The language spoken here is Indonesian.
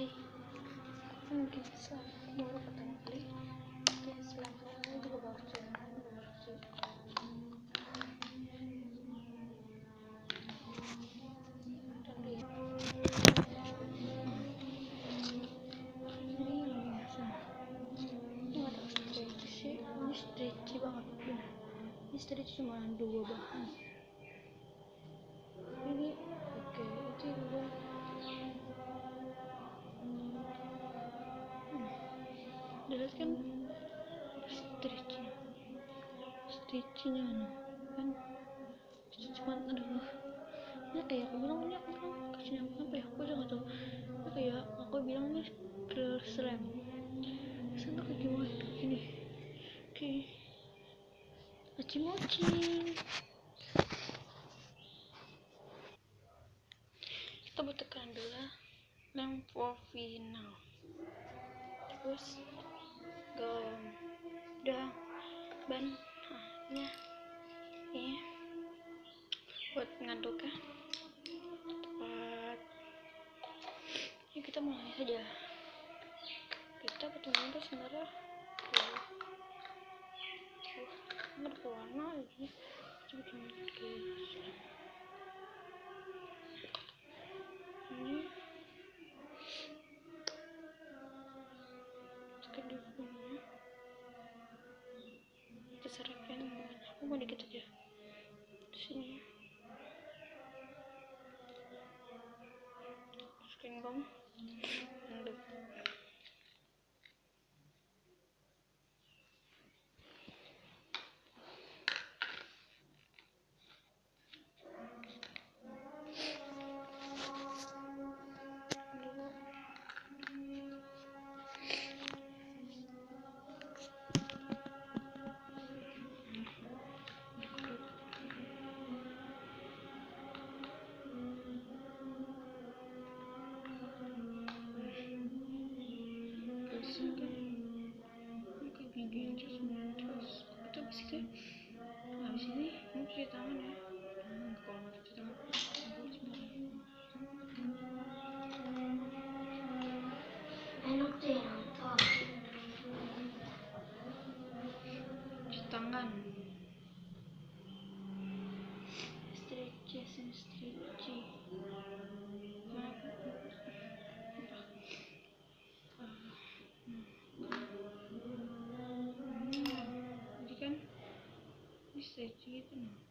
Hai, mungkin baru pertama kali. Oke, selamat juga baru sih. Ini stretchy banget ya. Ini stretchy cuma 2 bahan. Ini oke, itu dulu. Jelas kan stretchnya kan cuma aduh ya kayak aku bilang ini aku bilang kasihnya apa ya, aku juga gak tau ya, kayak aku bilang nih slam sana kayak gimana gini kayak mochi kita butuhkan adalah lem final, terus garam dan bahannya ini buat ngaduk ya tepat. Ini kita mulai saja. Kita betul-betul sebenarnya nggak berwarna ini coba guys. Ini kedua kita serapkan aku mau dikit aja di sini masukin garam aduk. Kayak gini terus itu basically habis ini mau cuci tangan ya. Kalau mau cuci tangan enak sih cuci tangan stretchy jadi kan ini stretchy gitu nah.